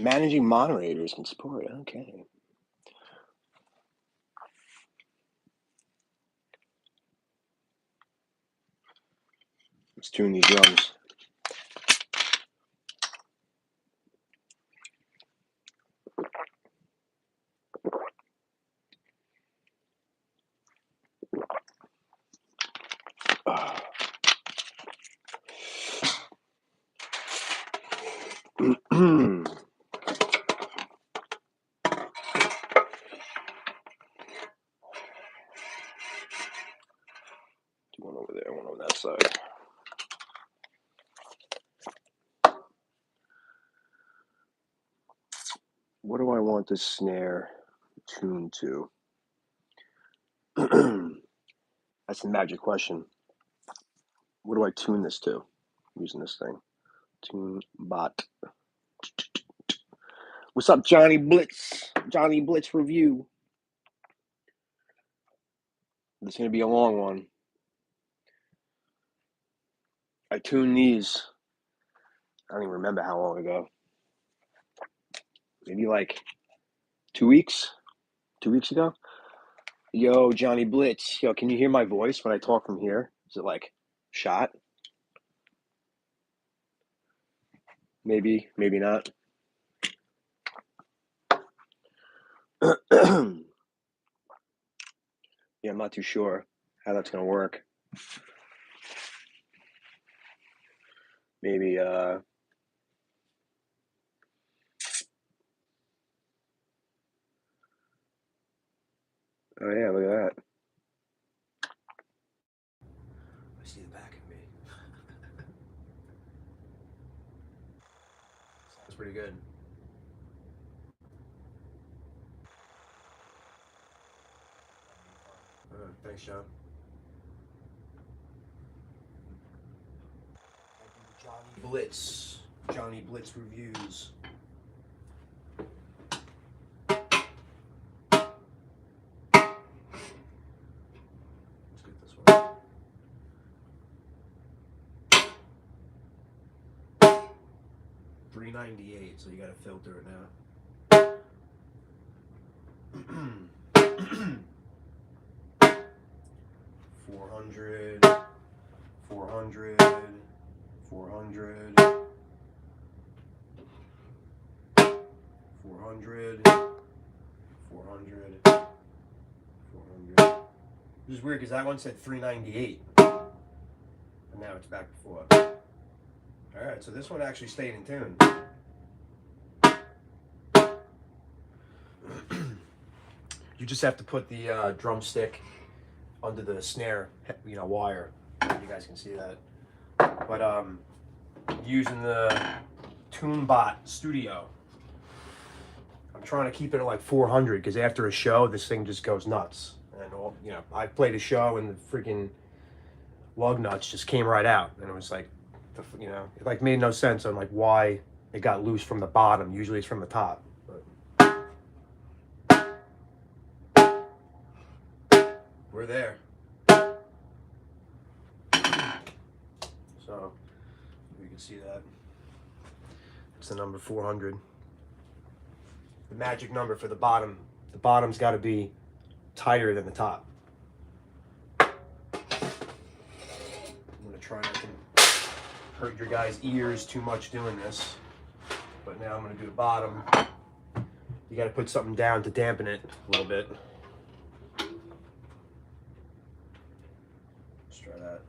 Managing moderators can support. Okay. Let's tune these drums. One over there, one on that side. What do I want this snare tuned to? That's the magic question. What do I tune this to? I'm using this thing. Tune bot. What's up, Johnny Blitz? Johnny Blitz review. This is going to be a long one. I tuned these, I don't even remember how long ago. Maybe like 2 weeks? 2 weeks ago? Yo, Johnny Blitz. Yo, can you hear my voice when I talk from here? Is it like shot? Maybe, maybe not. Yeah, I'm not too sure how that's going to work. Maybe, oh yeah, look at that. I see the back of me. Sounds pretty good. Thanks, John. Johnny Blitz. Johnny Blitz reviews. Let's get this one. $398, so you gotta filter it now. 400, 400, 400, 400, 400, 400. This is weird because that one said 398, and now it's back to 4. All right, so this one actually stayed in tune. You just have to put the drumstick under the snare, wire. You guys can see that. But using the TuneBot Studio, I'm trying to keep it at like 400 because after a show, this thing just goes nuts. And I played a show and the freaking lug nuts just came right out, and it was like, it like made no sense on like why it got loose from the bottom. Usually it's from the top. We're there. So you can see that. It's the number 400. The magic number for the bottom. The bottom's got to be tighter than the top. I'm going to try not to hurt your guys' ears too much doing this. But now I'm going to do the bottom. You got to put something down to dampen it a little bit. Let's try that.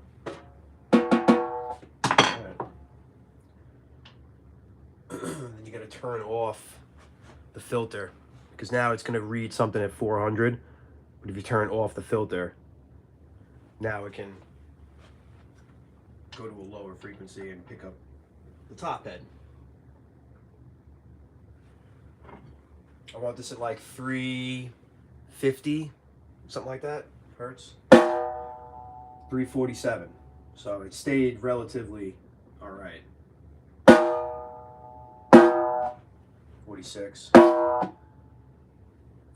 Then you got to turn off the filter because now it's going to read something at 400, but if you turn off the filter, now it can go to a lower frequency and pick up the top head. I want this at like 350, something like that, hertz. 347, so it stayed relatively all right. 46,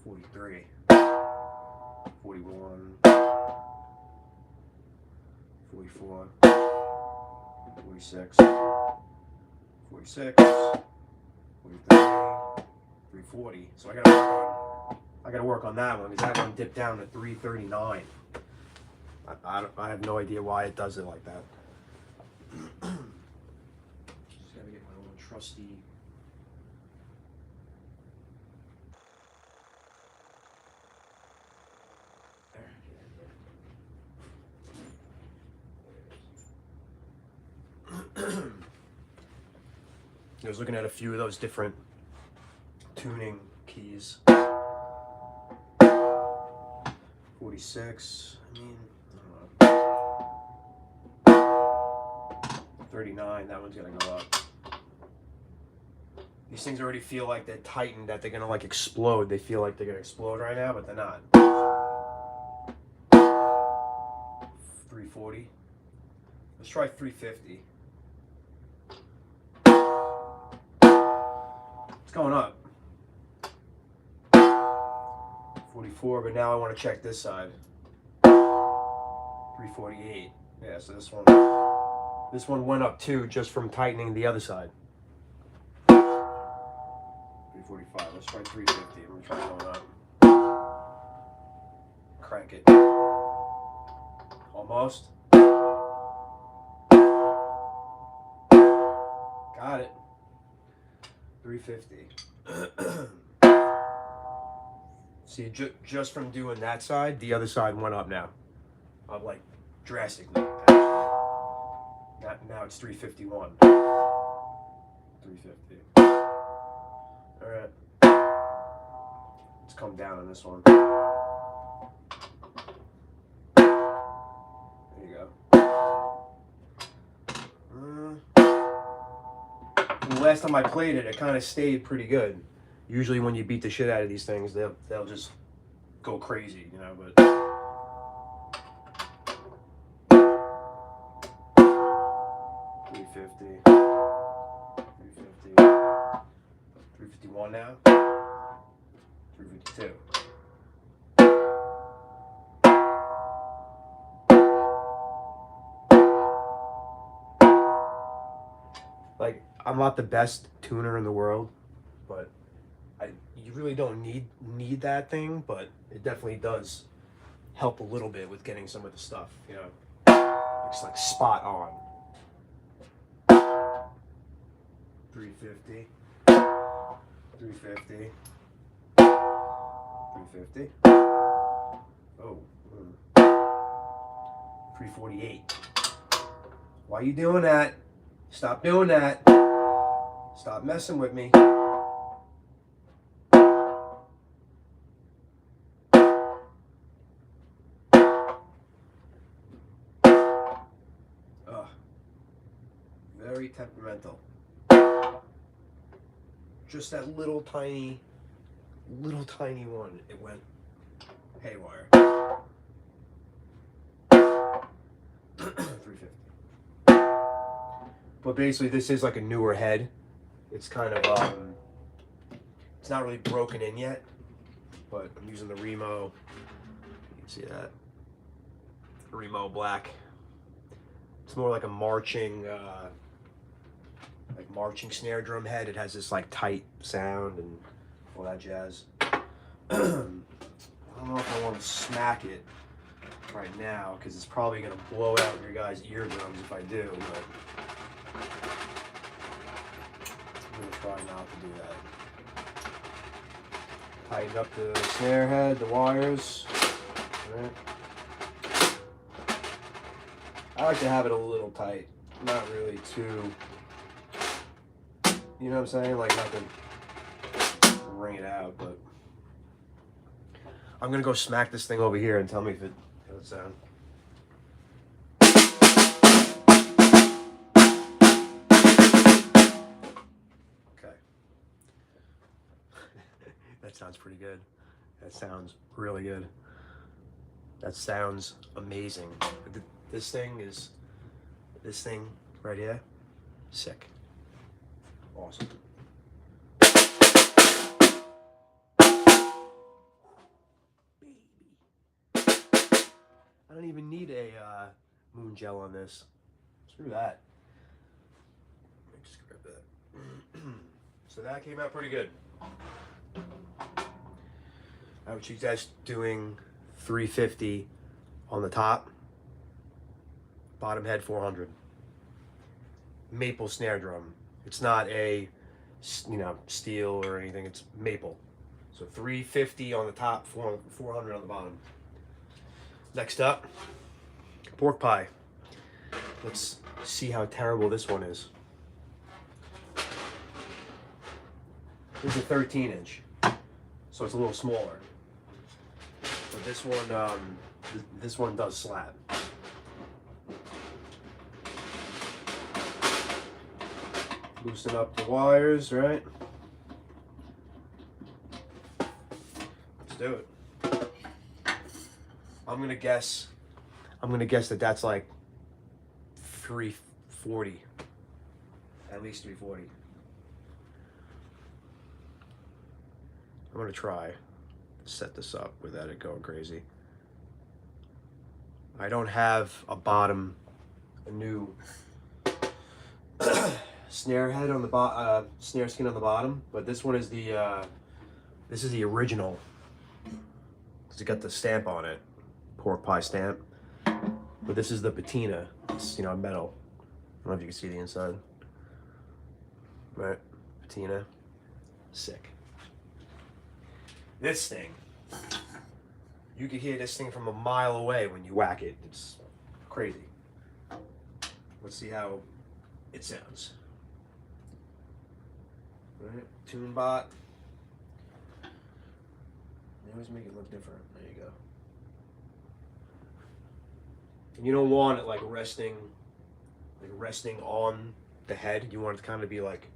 43, 41, 44, 46, 46, 340. So I gotta work on that one, because that one dipped down to 339. I have no idea why it does it like that. Just gotta get my own trusty. I was looking at a few of those different tuning keys. 46, I mean, I don't know. 39, that one's gonna go up. These things already feel like they're tightened, that they're gonna like explode. They feel like they're gonna explode right now, but they're not. 340. Let's try 350. It's going up. 44, but now I want to check this side. 348. Yeah, so this one went up too, just from tightening the other side. 345. Let's try 350. I'm gonna try going up. Crank it. Almost. Got it. 350. See, just from doing that side, the other side went up now. Like drastically. Now it's 351. 350. Alright. Let's come down on this one. There you go. The last time I played it, it kind of stayed pretty good. Usually when you beat the shit out of these things, they'll just go crazy, you know, but 350, 350, 351 now, 352. Like, I'm not the best tuner in the world, but you really don't need that thing, but it definitely does help a little bit with getting some of the stuff, you know. It's like spot on. 350, 350, 350. Oh, 348. Why are you doing that? Stop doing that. Stop messing with me. Very temperamental. Just that little tiny one, it went haywire. 350. But basically this is like a newer head. It's kind of, it's not really broken in yet, but I'm using the Remo. You can see that. Remo Black. It's more like a marching snare drum head. It has this like tight sound and all that jazz. I don't know if I want to smack it right now, because it's probably going to blow out your guys' eardrums if I do, but I'm going to try not to do that. Tighten up the snare head, the wires. All right. I like to have it a little tight, not really too, you know what I'm saying? Like not to wring it out, but I'm gonna go smack this thing over here and tell me if it does sound. Okay. That sounds pretty good. That sounds really good. That sounds amazing. This thing right here, sick. Awesome. Baby. I don't even need a moon gel on this. Screw that. Let me just grab that. So that came out pretty good. I would you guys doing 350 on the top, bottom head 400. Maple snare drum. It's not a, steel or anything. It's maple. So 350 on the top, 400 on the bottom. Next up, pork pie. Let's see how terrible this one is. This is a 13-inch, so it's a little smaller. But this one does slap. Loosen up the wires, right? Let's do it. I'm gonna guess that that's like 340. At least 340. I'm gonna try to set this up without it going crazy. I don't have a new snare head on the snare skin on the bottom, but this one is this is the original. It's got the stamp on it, pork pie stamp. But this is the patina. It's metal. I don't know if you can see the inside. Right, patina, sick. This thing, you can hear this thing from a mile away when you whack it. It's crazy. Let's see how it sounds. Right, tune bot. They always make it look different. There you go. And you don't want it like resting on the head. You want it to kind of be like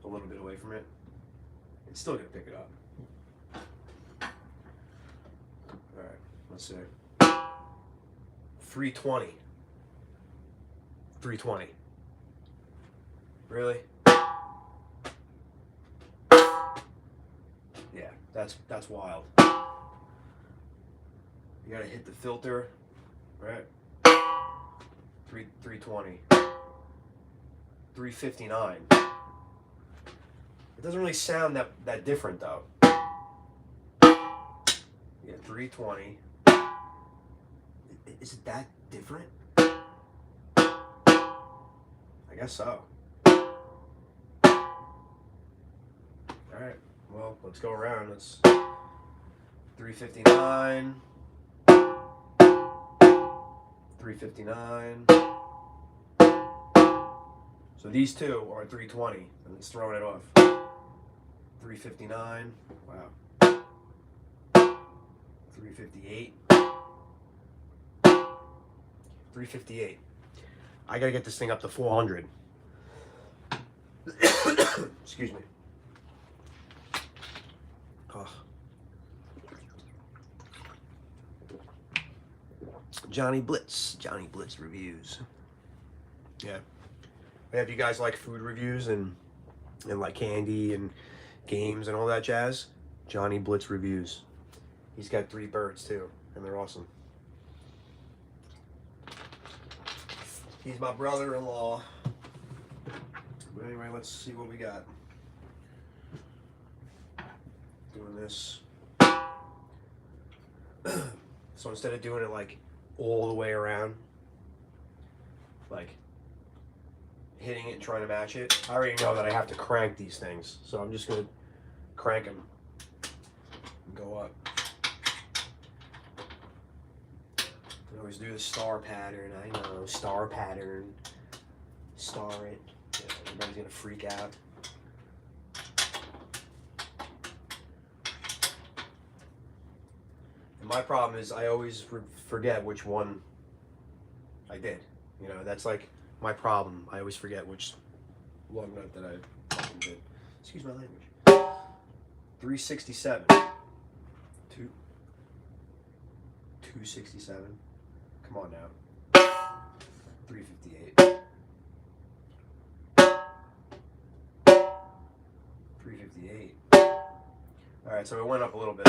a little bit away from it. It's still gonna pick it up. All right, let's see. 320. 320. Really? Yeah, that's wild. You gotta hit the filter, right? 320. 359. It doesn't really sound that different though. Yeah, 320. Is it that different? I guess so. Alright, well, let's go around. Let's 359. 359. So these two are 320, and it's throwing it off. 359. Wow. 358. 358. I gotta get this thing up to 400. Excuse me. Oh. Johnny Blitz reviews. Yeah. If you guys like food reviews and like candy and games and all that jazz, Johnny Blitz reviews. He's got 3 birds too, and they're awesome. He's my brother-in-law. But anyway, let's see what we got. Doing this. So instead of doing it like all the way around, like hitting it and trying to match it, I already know that I have to crank these things. So I'm just gonna crank them and go up. I always do the star pattern. I know, star pattern. Star it. Yeah, everybody's gonna freak out. And my problem is I always forget which one I did. That's like my problem. I always forget which lug nut that I fucking did. Excuse my language. 367. 267. Come on now. 358. 358. All right, so it went up a little bit.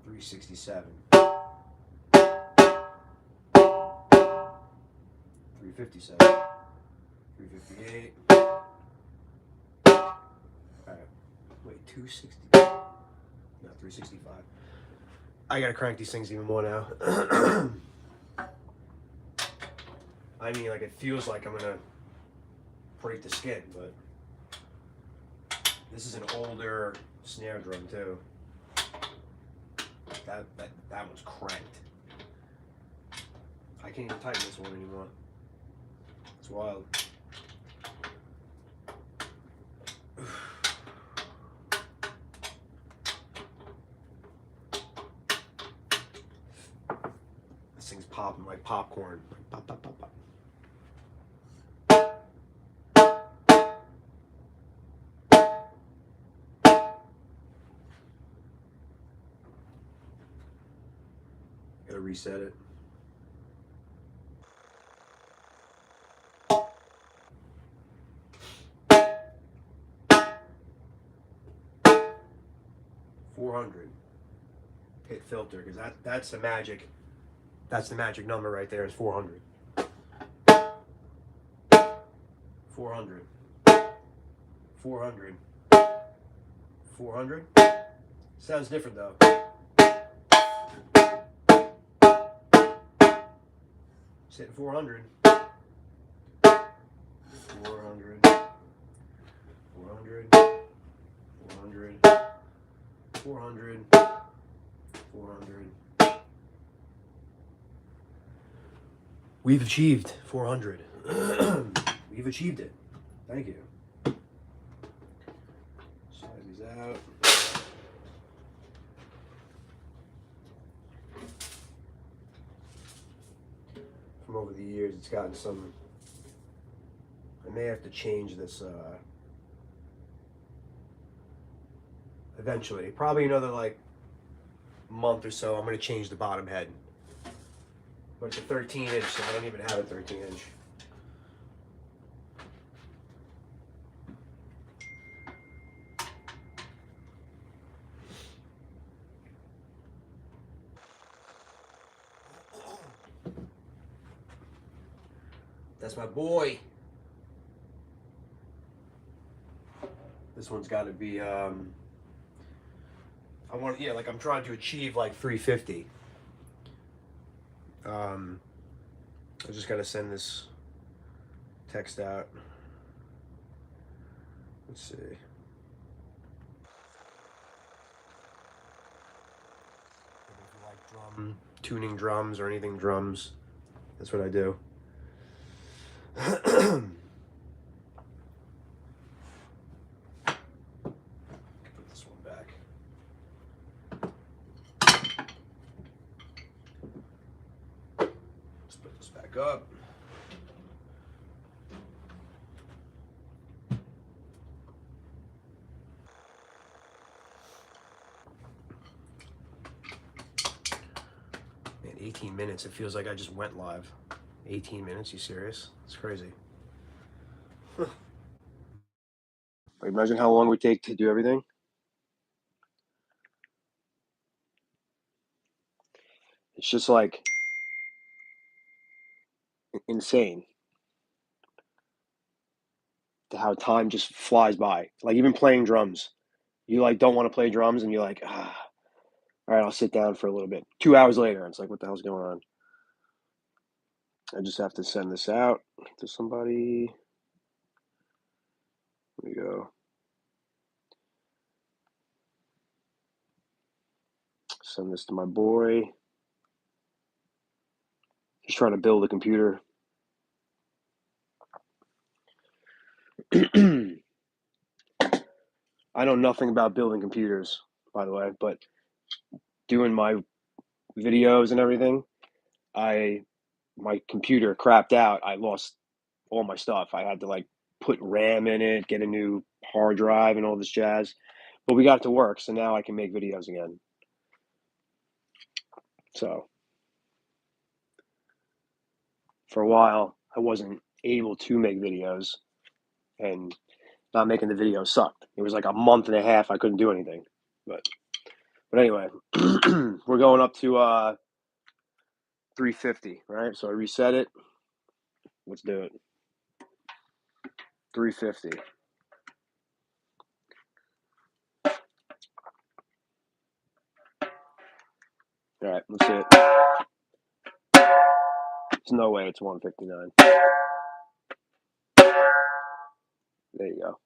367. 357. 358. Alright. Wait, 260. No, 365. I gotta crank these things even more now. I mean, like, it feels like I'm gonna break the skin, but this is an older snare drum too. That one's cranked. I can't even tighten this one anymore. It's wild. This thing's popping like popcorn. Like pop, pop, pop, pop. Gotta reset it. $400. Hit filter, because that's the magic. That's the magic number right there. Is 400. 400. 400. 400. Sounds different though. It's hitting 400. 400. 400. 400. 400. 400. We've achieved 400. We've achieved it. Thank you. Slide these out. From over the years, it's gotten some. I may have to change this eventually. Probably another like month or so. I'm going to change the bottom head. But it's a 13-inch, so I don't even have a 13-inch. That's my boy. This one's got to be, I want, yeah, like I'm trying to achieve like 350. I just got to send this text out. Let's see. If you like tuning drums or anything drums, that's what I do. Put this one back. Let's put this back up. Man, 18 minutes. It feels like I just went live. 18 minutes? You serious? It's crazy. Imagine how long it would take to do everything. It's just like insane how time just flies by. Like even playing drums, you like don't want to play drums, and you're like, all right, I'll sit down for a little bit. 2 hours later, it's like, what the hell's going on? I just have to send this out to somebody. There we go. Send this to my boy. He's trying to build a computer. I know nothing about building computers, by the way, but doing my videos and everything, my computer crapped out. I lost all my stuff. I had to like put RAM in it, get a new hard drive and all this jazz. But we got it to work, so now I can make videos again. So for a while, I wasn't able to make videos, and not making the videos sucked. It was like a month and a half I couldn't do anything. But anyway, we're going up to 350, right? So I reset it. Let's do it. 350. All right, let's see it. There's no way it's 159. There you go.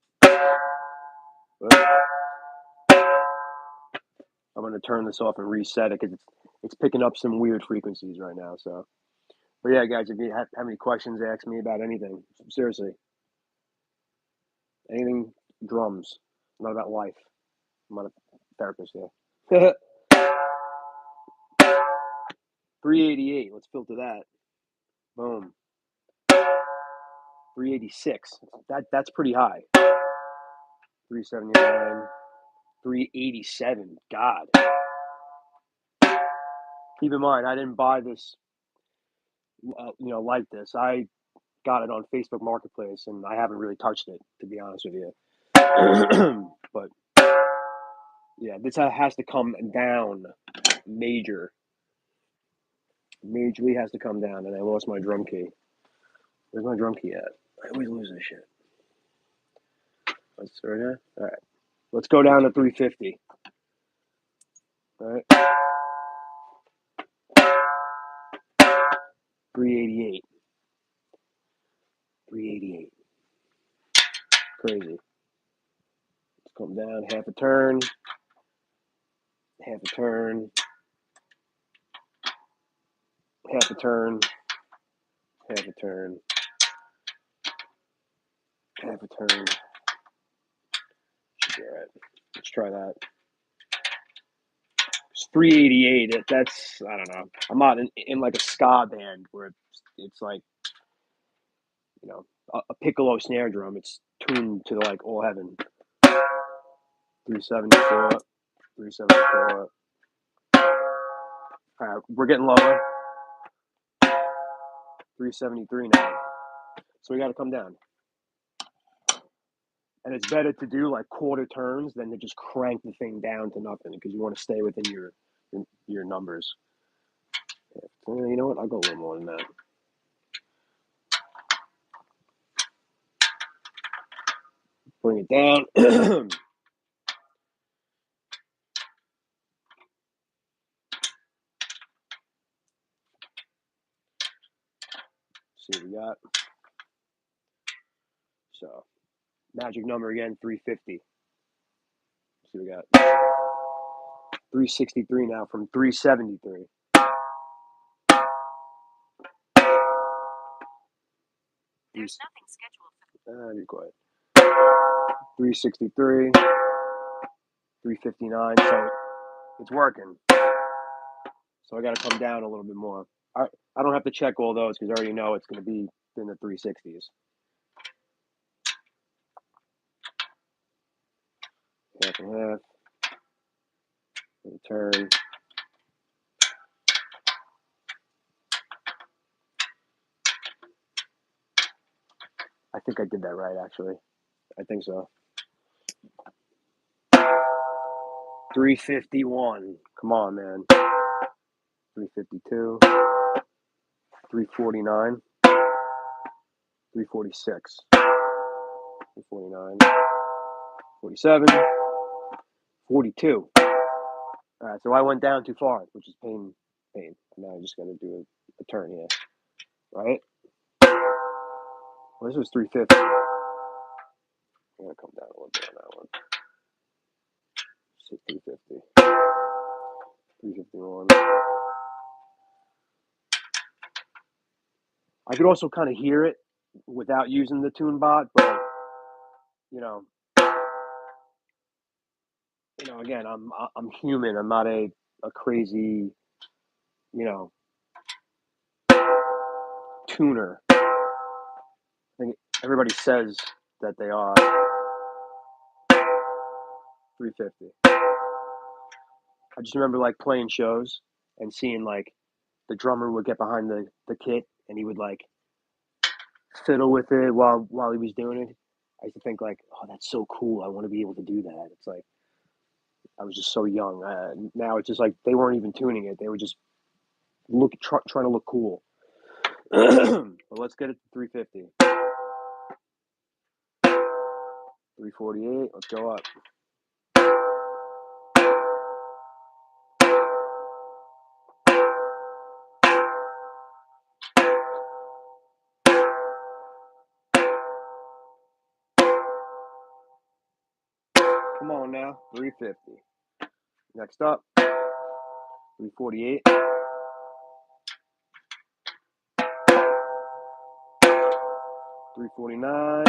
I'm going to turn this off and reset it because it's picking up some weird frequencies right now. So, but yeah, guys, if you have any questions, ask me about anything. Seriously, anything drums, not about life. I'm not a therapist here. 388. Let's filter that. Boom. 386. That's pretty high. 379. 387. God. Keep in mind, I didn't buy this, like this. I got it on Facebook Marketplace, and I haven't really touched it, to be honest with you. But yeah, this has to come down majorly has to come down, and I lost my drum key. Where's my drum key at? I always lose this shit. Let's start here. All right, let's go down to 350. All right, 388. 388. Crazy. Let's come down half a turn. Half a turn. Half a turn. Half a turn. Half a turn. Should be all right. Let's try that. It's 388. That's, I don't know. I'm not in like a ska band where it's like, a piccolo snare drum. It's tuned to like all heaven. 374. 374. All right, we're getting lower. 373 now. So we got to come down. And it's better to do like quarter turns than to just crank the thing down to nothing because you want to stay within your numbers. You know what? I'll go a little more than that. Bring it down. See what we got. So, magic number again, 350. See what we got. 363 now from 373. There's nothing scheduled. Be quiet. 363. 359. So it's working. So I got to come down a little bit more. I don't have to check all those because I already know it's going to be in the 360s. Half and half. Turn. I think I did that right, actually. I think so. 351. Come on, man. 352. 349. 346. 349. 47. 42. All right, so I went down too far, which is pain. Now I just got to do a turn here, right? Well, this was 350. I'm going to come down a little bit on that one. 350. 351. I could also kind of hear it without using the tune bot, but again, I'm human. I'm not a crazy, tuner. I think everybody says that they are. 350. I just remember like playing shows and seeing like the drummer would get behind the kit and he would like fiddle with it while he was doing it. I used to think like, oh, that's so cool. I want to be able to do that. It's like I was just so young. Now it's just like they weren't even tuning it. They were just trying to look cool. But let's get it to 350. 348. Let's go up. Come on now. 350. Next up. 348. 349.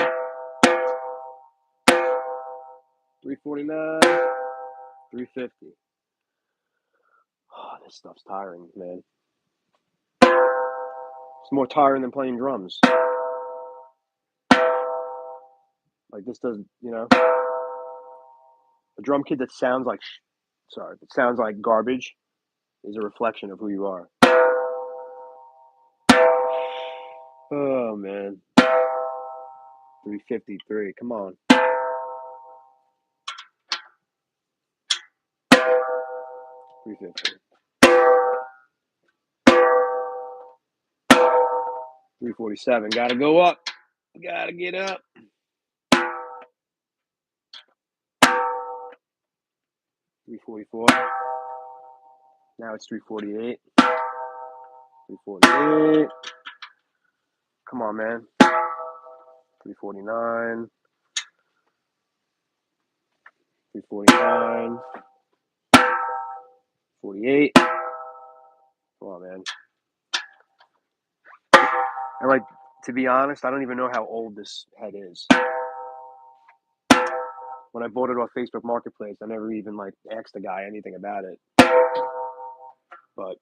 349. 350. Oh, this stuff's tiring, man. It's more tiring than playing drums. Like this does, you know, a drum kit that sounds like, that sounds like garbage is a reflection of who you are. Oh man. 353. Come on. 350. 347. Gotta go up. Gotta get up. 344. Now it's 348. 348. Come on, man. 349. 349. 48. Come on, man. And like, to be honest, I don't even know how old this head is. When I bought it off Facebook Marketplace, I never even like asked the guy anything about it. But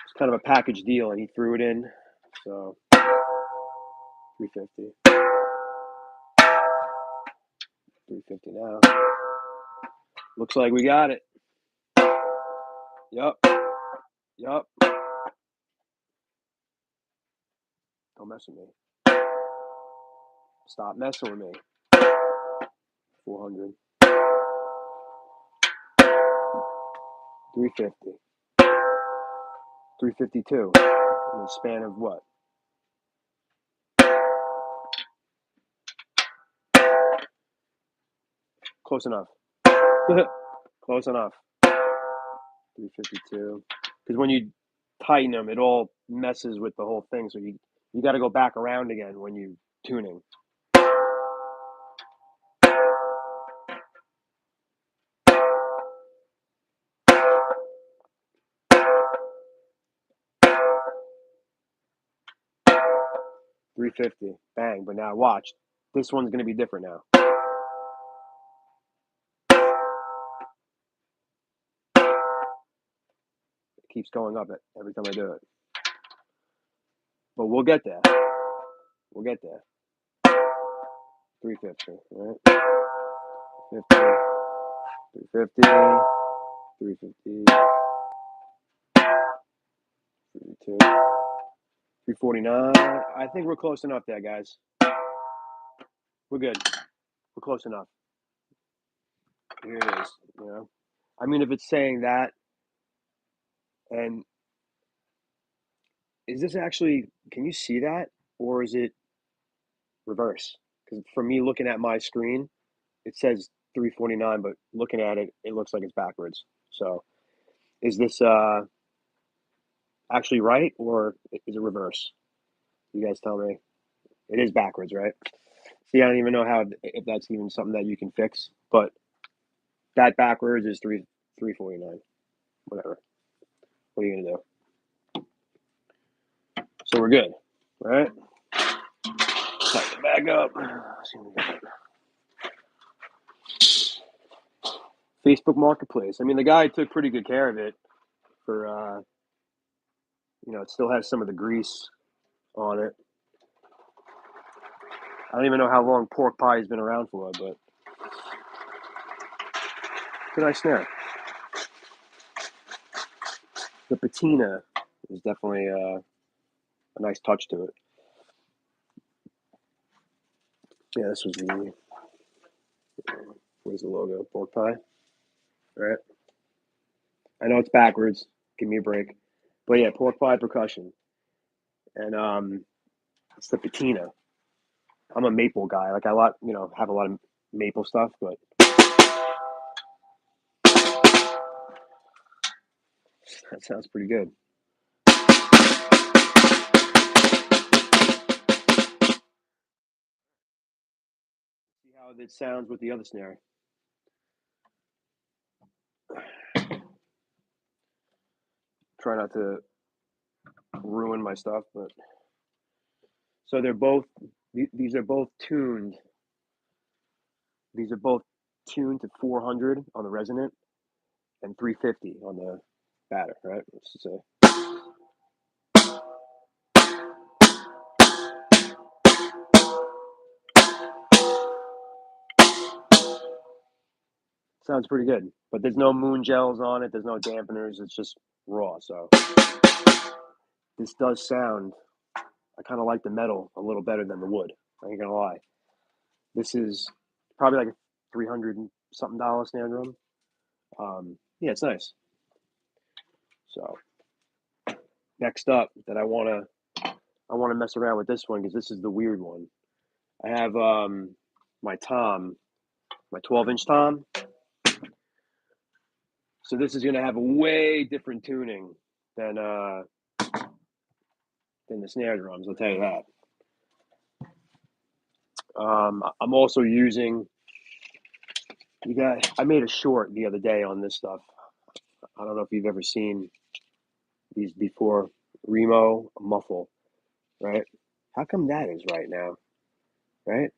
it's kind of a package deal, and he threw it in. So 350. 350 now. Looks like we got it. Yup. Yup. Don't mess with me. Stop messing with me. 400. 350. 352. In the span of what? Close enough. Close enough. 352. Because when you tighten them, it all messes with the whole thing. So you got to go back around again when you tuning. $350. Bang. But now watch. This one's going to be different now. It keeps going up every time I do it. But we'll get there. We'll get there. 350. Right? 50. 350. 350. 32. 349. I think we're close enough there, guys. We're good. We're close enough. Here it is. You know, I mean, if it's saying that, and is this actually? Can you see that, or is it reverse? Because for me, looking at my screen, it says 349, but looking at it, it looks like it's backwards. So, is this actually right, or is it reverse? You guys tell me. It is backwards, right? See, I don't even know if that's even something that you can fix, but that backwards is 349. Whatever. What are you gonna do? So we're good, right? Tighten it back up. Facebook Marketplace. I mean, the guy took pretty good care of it. For it still has some of the grease on it. I don't even know how long pork pie has been around for, but it's a nice snare. The patina is definitely a nice touch to it. Yeah, this was where's the logo? Pork pie. All right. I know it's backwards. Give me a break. But yeah, pork pie percussion. And it's the patina. I'm a maple guy. Like have a lot of maple stuff, but that sounds pretty good. See how it sounds with the other snare. Try not to ruin my stuff, but so these are both tuned. These are both tuned to 400 on the resonant and 350 on the batter, right? Let's just say. Sounds pretty good, but there's no moon gels on it. There's no dampeners. It's just raw. So this does sound. I kind of like the metal a little better than the wood. I ain't gonna lie. This is probably like a $300 something snare drum. Yeah, it's nice. So next up, that I wanna mess around with this one because this is the weird one. I have my tom, my 12-inch tom. So this is gonna have a way different tuning than the snare drums. I'll tell you that. I'm also using. I made a short the other day on this stuff. I don't know if you've ever seen these before. Remo muffle, right? How come that is right now? Right?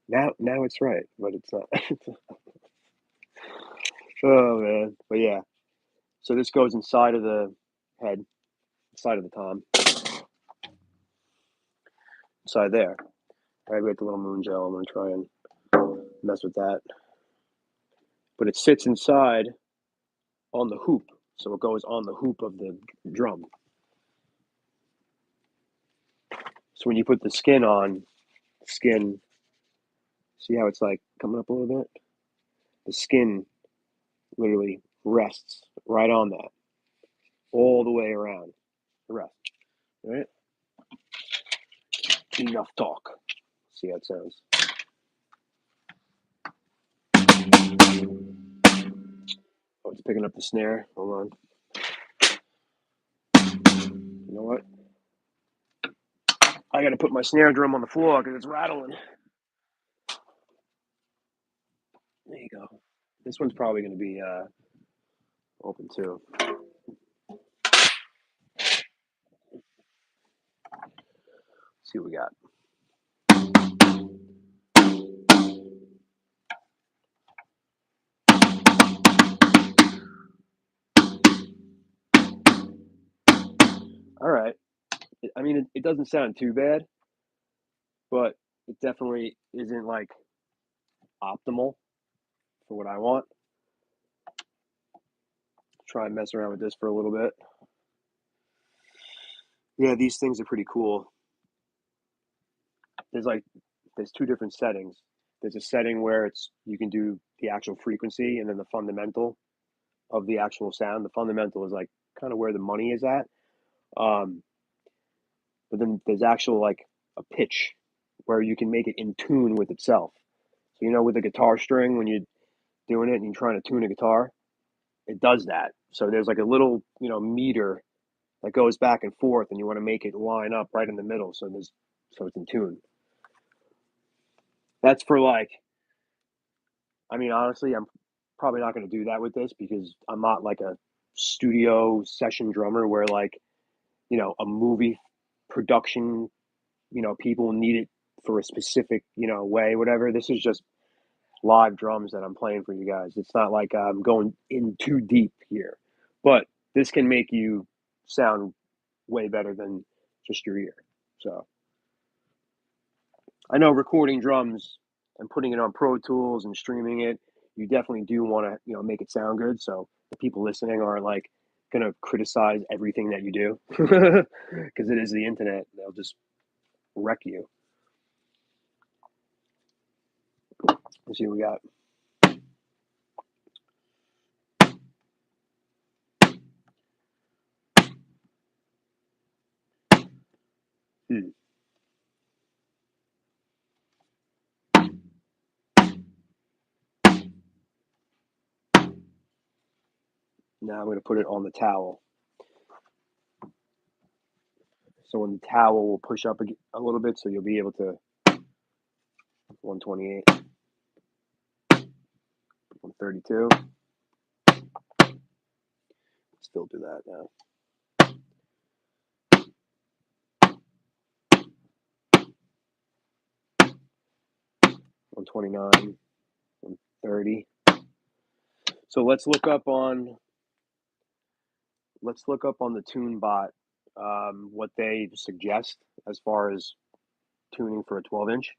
Now it's right, but it's not. Oh man. But yeah. So this goes inside of the head, inside of the tom. Inside there. Right, we got the little moon gel. I'm gonna try and mess with that. But it sits inside on the hoop. So it goes on the hoop of the drum. So when you put the skin on, skin, see how it's like coming up a little bit? The skin literally rests right on that, all the way around the rest. Right? Enough talk. See how it sounds. Oh, it's picking up the snare. Hold on. You know what? I got to put my snare drum on the floor because it's rattling. There you go. This one's probably going to be open too. Let's see what we got. All right. I mean, it doesn't sound too bad, but it definitely isn't like optimal for what I want. Try and mess around with this for a little bit. Yeah, these things are pretty cool. There's two different settings. There's a setting where you can do the actual frequency and then the fundamental of the actual sound. The fundamental is like kind of where the money is at. But then there's actual like a pitch where you can make it in tune with itself. So with a guitar string when you're doing it and you're trying to tune a guitar, it does that. So there's like a little meter that goes back and forth, and you want to make it line up right in the middle, so it's in tune. That's for like. I mean, honestly, I'm probably not going to do that with this because I'm not like a studio session drummer where like a movie production people need it for a specific way, whatever. This is just live drums that I'm playing for you guys. It's not like I'm going in too deep here, but this can make you sound way better than just your ear. So I know recording drums and putting it on Pro Tools and streaming it, you definitely do want to make it sound good. So the people listening are like gonna criticize everything that you do because it is the internet. They'll just wreck you. Let's see what we got. Now I'm going to put it on the towel. So when the towel will push up a little bit, so you'll be able to 128, 132. Still do that now. 129, 130. So let's look up on the TuneBot what they suggest as far as tuning for a 12-inch.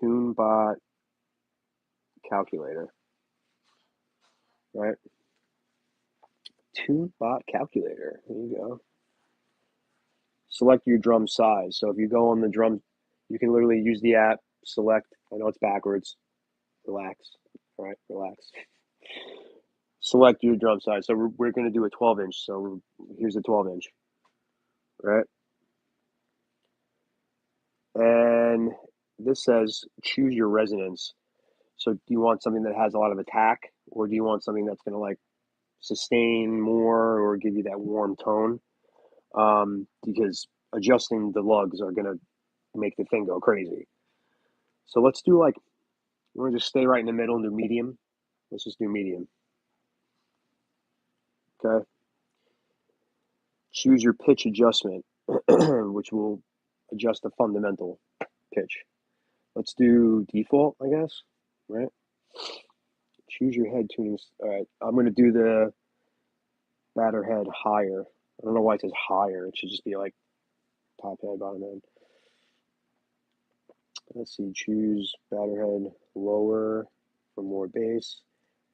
TuneBot calculator, right? TuneBot calculator. There you go. Select your drum size. So if you go on the drum, you can literally use the app, select. I know it's backwards. Relax. All right, relax. Select your drum size. So we're going to do a 12-inch. So here's a 12-inch, right? And this says choose your resonance. So do you want something that has a lot of attack, or do you want something that's going to like sustain more or give you that warm tone? Because adjusting the lugs are going to make the thing go crazy. So let's do like, we're going to just stay right in the middle and do medium. Let's just do medium. Okay. Choose your pitch adjustment, which will adjust the fundamental pitch. Let's do default, I guess, right? Choose your head tuning. All right, I'm going to do the batter head higher. I don't know why it says higher. It should just be like top head, bottom head. Let's see, choose batter head lower for more bass.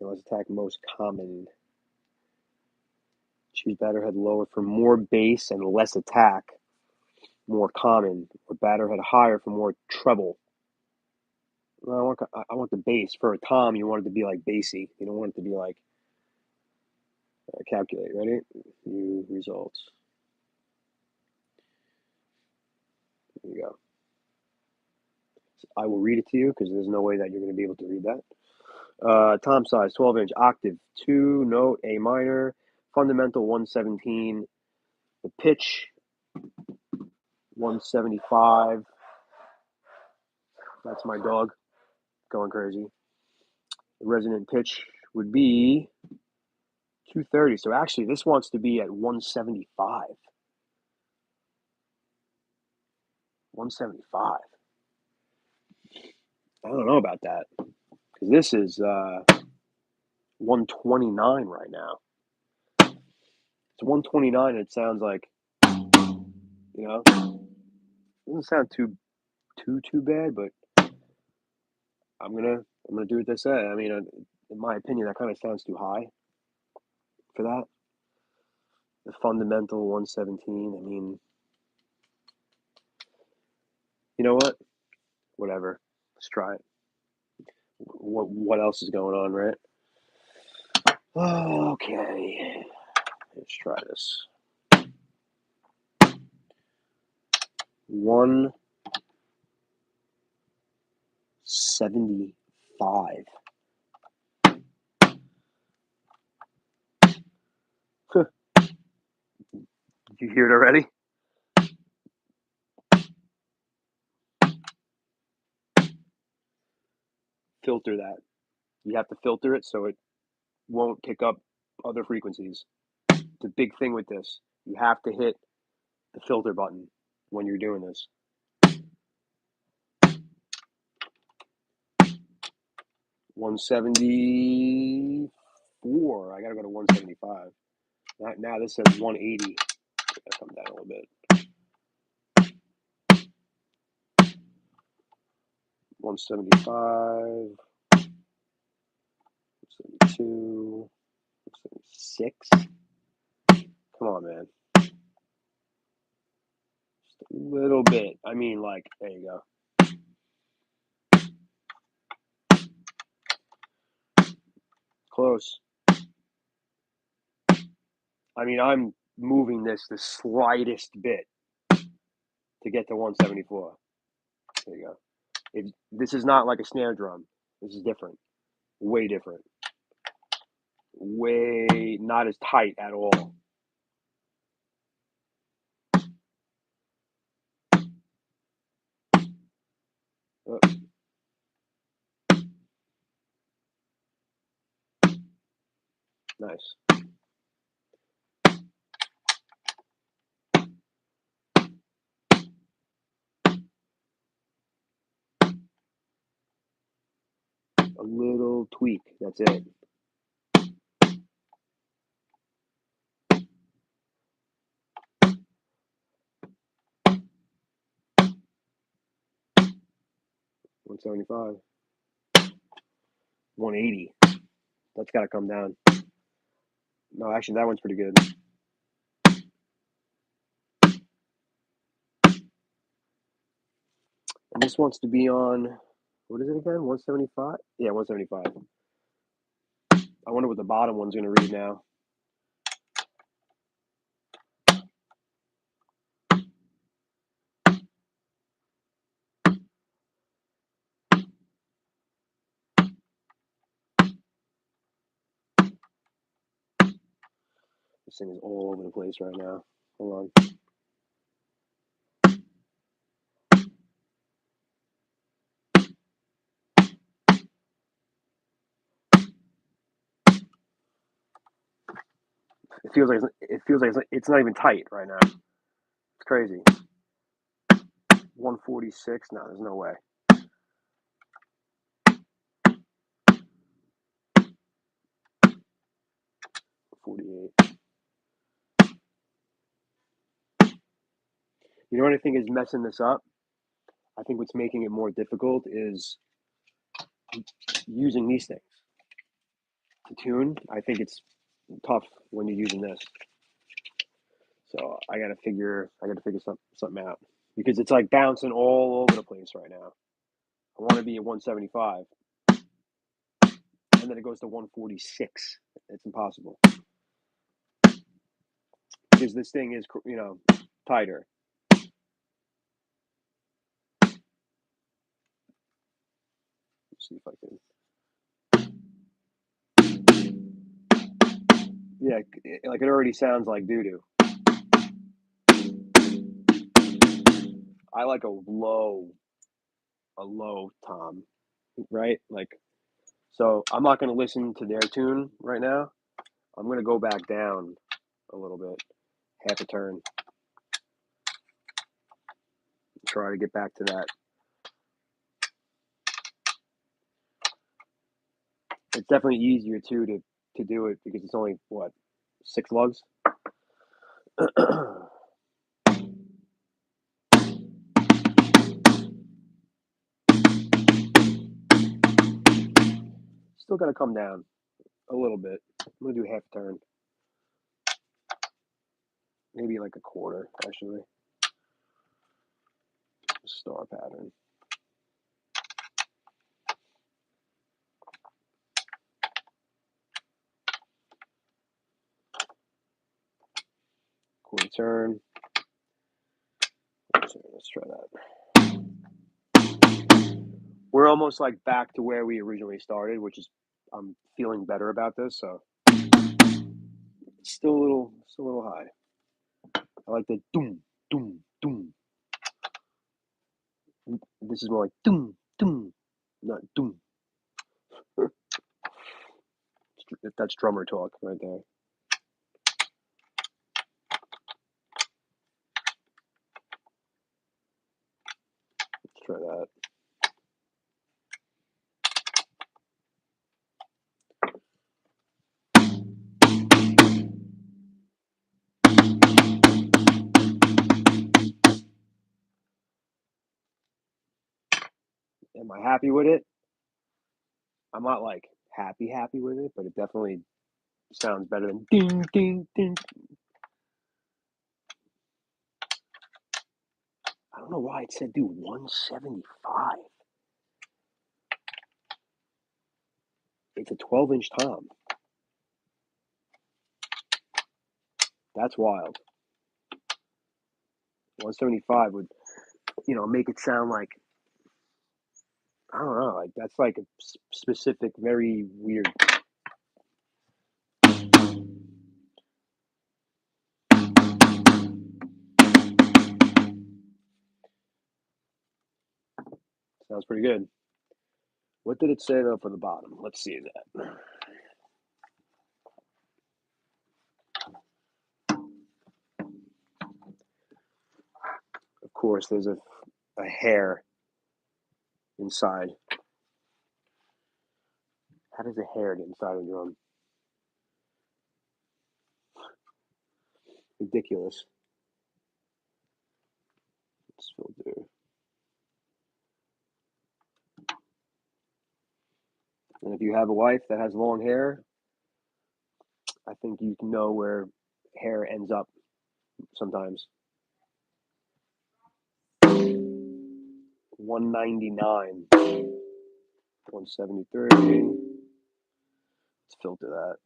Now let's attack most common. Choose batter head lower for more bass and less attack. More common, or batter head higher for more treble. I want the bass. For a tom, you want it to be like bassy. You don't want it to be like calculate. Ready? View results. There you go. I will read it to you because there's no way that you're going to be able to read that. Tom size 12-inch, octave 2, note A minor, fundamental 117, the pitch 175. That's my dog going crazy. The resonant pitch would be 230. So actually, this wants to be at 175. 175. I don't know about that because this is 129 right now. It's 129. It sounds like, doesn't sound too bad, but I'm gonna do what they say. I mean, in my opinion, that kind of sounds too high for that. The fundamental 117. I mean, you know what? Whatever. Let's try it. What else is going on, right? Okay. Let's try this. 175. Did you hear it already? Filter that. You have to filter it so it won't pick up other frequencies. The big thing with this, you have to hit the filter button when you're doing this. 174. I gotta go to 175. Now this says 180. Gotta come down a little bit. 175. 172. 176. Come on, man. Just a little bit. I mean, like, there you go. Close. I mean, I'm moving this the slightest bit to get to 174. There you go. This is not like a snare drum. This is different. Way different. Way not as tight at all. Nice. A little tweak. That's it. $175. $180. That's got to come down. No, actually, that one's pretty good. And this wants to be on, what is it again? 175? Yeah, 175. I wonder what the bottom one's going to read now. This thing is all over the place right now. Hold on. It feels like it's not even tight right now. It's crazy. 146. No, there's no way. 48. You know what I think is messing this up? I think what's making it more difficult is using these things to tune. I think it's tough when you're using this. So I gotta figure something out because it's like bouncing all over the place right now. I want to be at 175, and then it goes to 146. It's impossible because this thing is, tighter. Let's see if I can. Yeah, like it already sounds like doo-doo. I like a low tom, right? Like, so I'm not going to listen to their tune right now. I'm going to go back down a little bit, half a turn. Try to get back to that. It's definitely easier too to do it because it's only what, 6 lugs. Still got to come down a little bit. I'm gonna do half turn, maybe like a quarter actually. Star pattern. Quarter turn. Let's try that. We're almost like back to where we originally started, which is I'm feeling better about this. So still a little high. I like the doom doom doom. This is more like doom doom, not doom. That's drummer talk right there. Let's try that. Am I happy with it? I'm not like happy with it, but it definitely sounds better than ding ding ding. I don't know why it said do 175. It's a 12-inch tom. That's wild. 175 would, make it sound like I don't know. Like that's like a specific, very weird. Sounds pretty good. What did it say though for the bottom? Let's see that. Of course, there's a hair inside. How does a hair get inside a drum? Ridiculous. Let's filter. And if you have a wife that has long hair, I think you can know where hair ends up sometimes. 199. 173. Let's filter that.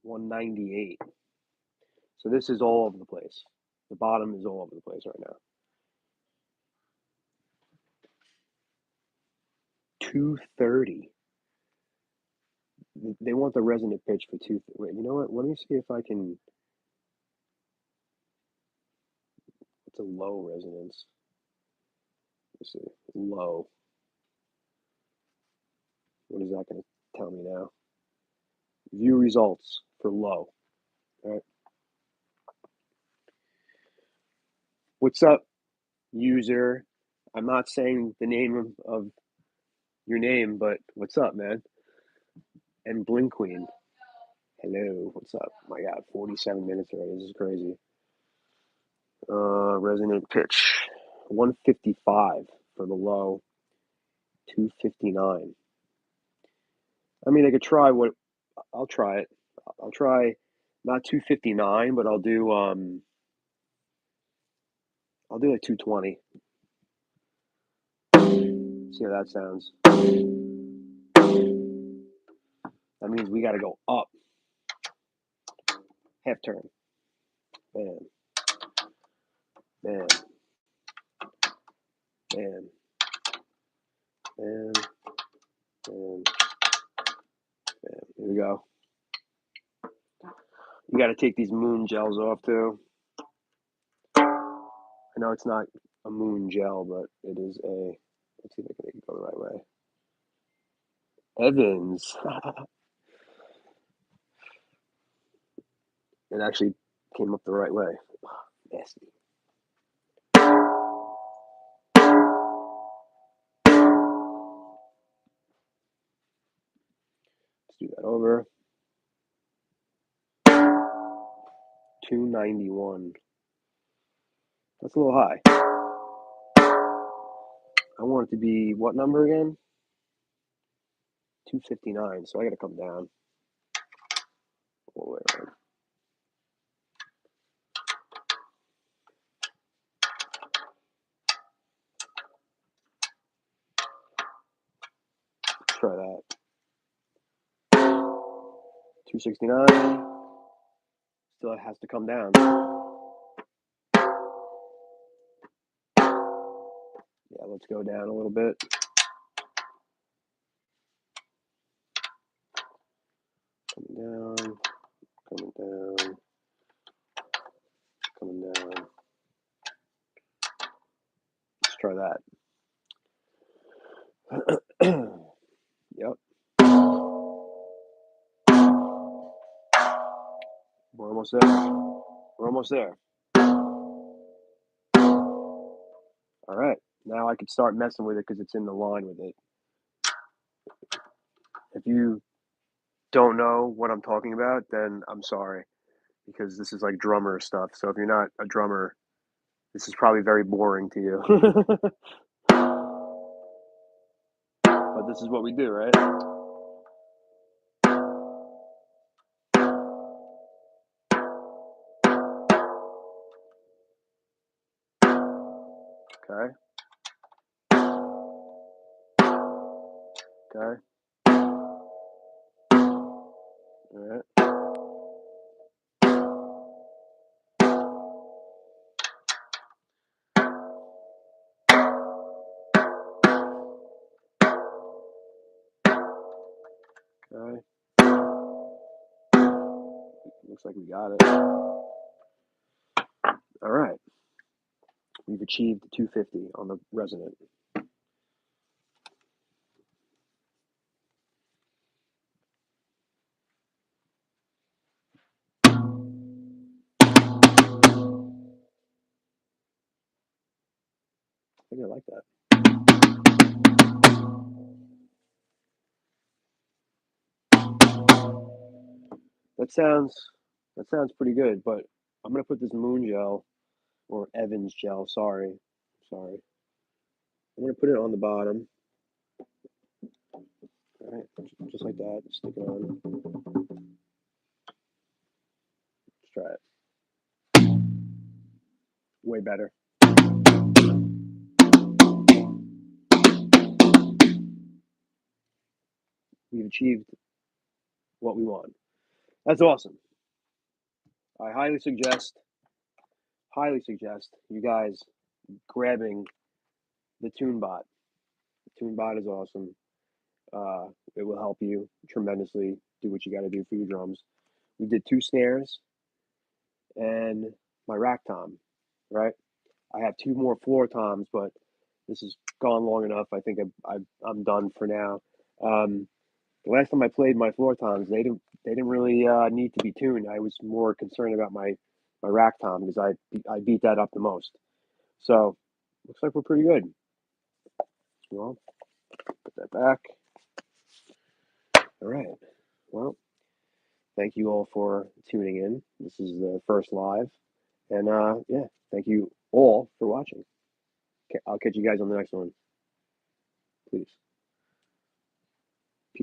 198. So this is all over the place. The bottom is all over the place right now. 230. They want the resonant pitch for 2. Wait, you know what? Let me see if I can. What's a low resonance? Let's see. Low. What is that going to tell me now? View results for low. All right. What's up, user? I'm not saying the name of your name, but what's up, man? And Blink Queen. Hello, what's up? My God, 47 minutes already. This is crazy. Resonant pitch, 155 for the low, 259. I mean, I could try what. I'll try it. I'll try not 259, but I'll do like 220. See how that sounds. That means we got to go up. Half turn. Bam. Bam. Bam. Bam. Bam. Bam. Here we go. You got to take these moon gels off too. I know it's not a moon gel, but it is a. Let's see if I can make it go the right way. Evans. It actually came up the right way. Nasty. Let's do that over. 291. That's a little high. I want it to be what number again? 259. So I got to come down. All the way around. Let's try that. 269. Still has to come down. Yeah, let's go down a little bit. Coming down. Coming down. Coming down. Let's try that. Yep. We're almost there. We're almost there. All right. Now I can start messing with it because it's in the line with it. If you don't know what I'm talking about, then I'm sorry, because this is like drummer stuff. So if you're not a drummer, this is probably very boring to you. But this is what we do, right? Okay. Okay. Looks like we got it. All right. We've achieved 250 on the resonant. I think I like that. That sounds pretty good, but I'm gonna put this moon gel or Evans gel. Sorry. I'm gonna put it on the bottom. All right, just like that. Stick it on. Let's try it. Way better. We've achieved what we want. That's awesome. I highly suggest you guys grabbing the TuneBot. The TuneBot is awesome. It will help you tremendously do what you got to do for your drums. We did 2 snares and my rack tom, right? I have 2 more floor toms, but this has gone long enough. I think I'm done for now. The last time I played my floor toms, they didn't really need to be tuned. I was more concerned about my rack tom because I beat that up the most. So looks like we're pretty good. Well, put that back. All right. Well, thank you all for tuning in. This is the first live, and yeah, thank you all for watching. Okay, I'll catch you guys on the next one. Please.